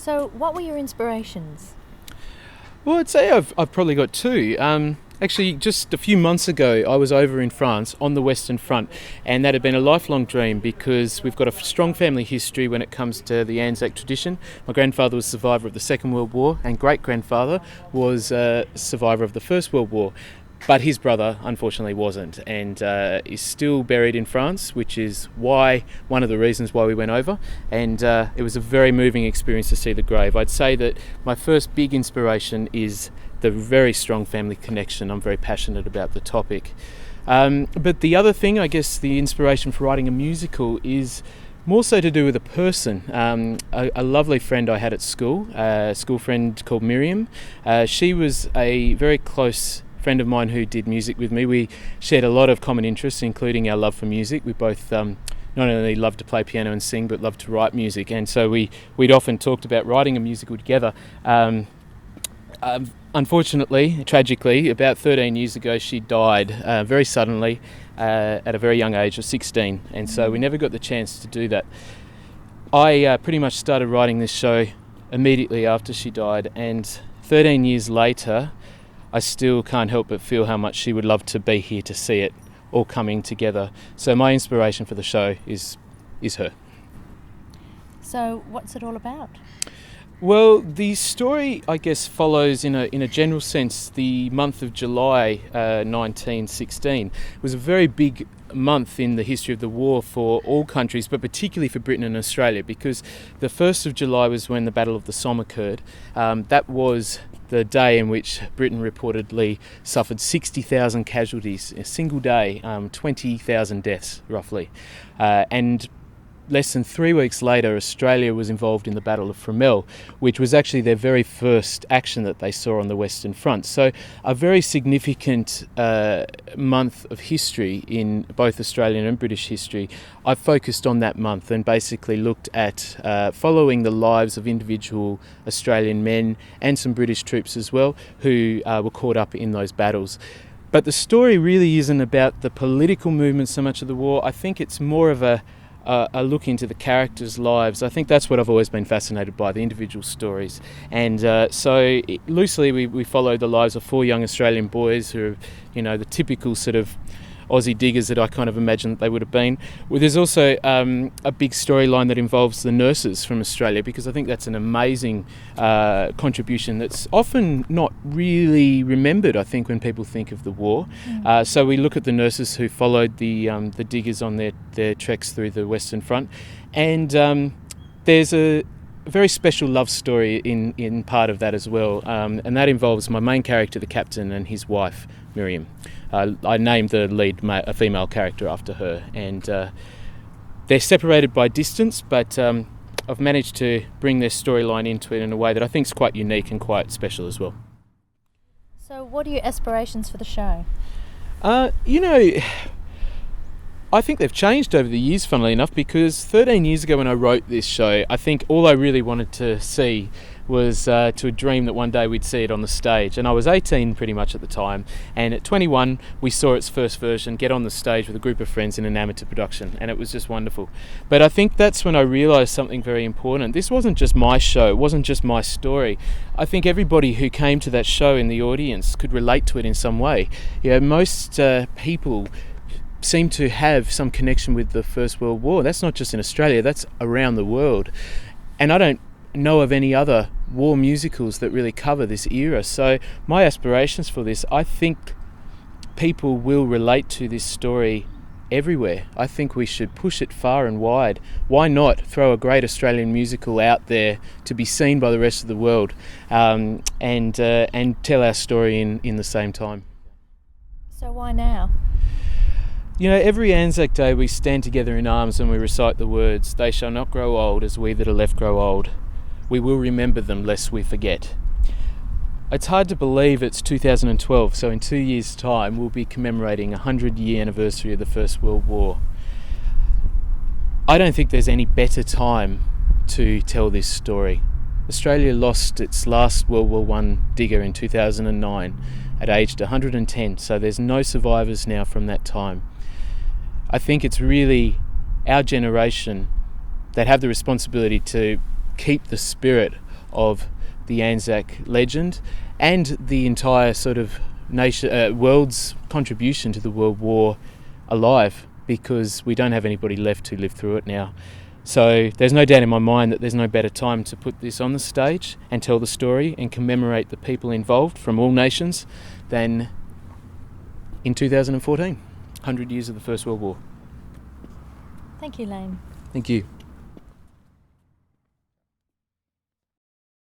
So, what were your inspirations? Well, I'd say I've probably got two. Actually, just a few months ago, I was over in France on the Western Front, and that had been a lifelong dream because we've got a strong family history when it comes to the Anzac tradition. My grandfather was a survivor of the Second World War, and great-grandfather was a survivor of the First World War. But his brother, unfortunately, wasn't, and is still buried in France, which is one of the reasons why we went over. And it was a very moving experience to see the grave. I'd say that my first big inspiration is the very strong family connection. I'm very passionate about the topic. But the other thing, I guess, the inspiration for writing a musical is more so to do with a person. A lovely friend I had at school, a school friend called Miriam. She was a very close friend of mine who did music with me. We shared a lot of common interests, including our love for music. We both not only loved to play piano and sing, but loved to write music. And so we'd often talked about writing a musical together. Unfortunately, tragically, about 13 years ago, she died very suddenly at a very young age of 16. And so we never got the chance to do that. I pretty much started writing this show immediately after she died. And 13 years later, I still can't help but feel how much she would love to be here to see it all coming together. So my inspiration for the show is her. So, what's it all about? Well, the story, I guess, follows in a general sense the month of July 1916. It was a very big month in the history of the war for all countries, but particularly for Britain and Australia, because the 1st of July was when the Battle of the Somme occurred. That was the day in which Britain reportedly suffered 60,000 casualties in a single day, 20,000 deaths roughly. And less than 3 weeks later, Australia was involved in the Battle of Fromelles, which was actually their very first action that they saw on the Western Front. So a very significant month of history in both Australian and British history. I focused on that month and basically looked at following the lives of individual Australian men and some British troops as well who were caught up in those battles. But the story really isn't about the political movement so much of the war. I think it's more of a look into the characters' lives. I think that's what I've always been fascinated by, the individual stories. And loosely we follow the lives of 4 young Australian boys who are, the typical sort of Aussie diggers that I kind of imagine that they would have been. Well, there's also a big storyline that involves the nurses from Australia, because I think that's an amazing contribution that's often not really remembered, I think, when people think of the war. So we look at the nurses who followed the diggers on their treks through the Western Front. And there's a very special love story in part of that as well. And that involves my main character, the captain, and his wife, Miriam. I named the lead a female character after her, and they're separated by distance, but I've managed to bring their storyline into it in a way that I think is quite unique and quite special as well. So, what are your aspirations for the show? I think they've changed over the years, funnily enough, because 13 years ago when I wrote this show, I think all I really wanted to see was to dream that one day we'd see it on the stage. And I was 18 pretty much at the time, and at 21 we saw its first version get on the stage with a group of friends in an amateur production, and it was just wonderful. But I think that's when I realised something very important. This wasn't just my show, it wasn't just my story. I think everybody who came to that show in the audience could relate to it in some way. Most people seem to have some connection with the First World War. That's not just in Australia, that's around the world. And I don't know of any other war musicals that really cover this era. So my aspirations for this, I think people will relate to this story everywhere. I think we should push it far and wide. Why not throw a great Australian musical out there to be seen by the rest of the world, and tell our story in the same time. So why now? Every Anzac Day we stand together in arms and we recite the words, "They shall not grow old as we that are left grow old. We will remember them lest we forget." It's hard to believe it's 2012, so in 2 years' time we'll be commemorating a 100-year anniversary of the First World War. I don't think there's any better time to tell this story. Australia lost its last World War I digger in 2009 at aged 110, so there's no survivors now from that time. I think it's really our generation that have the responsibility to keep the spirit of the Anzac legend and the entire sort of world's contribution to the World War alive, because we don't have anybody left who lived through it now. So there's no doubt in my mind that there's no better time to put this on the stage and tell the story and commemorate the people involved from all nations than in 2014, 100 years of the First World War. Thank you, Lane. Thank you.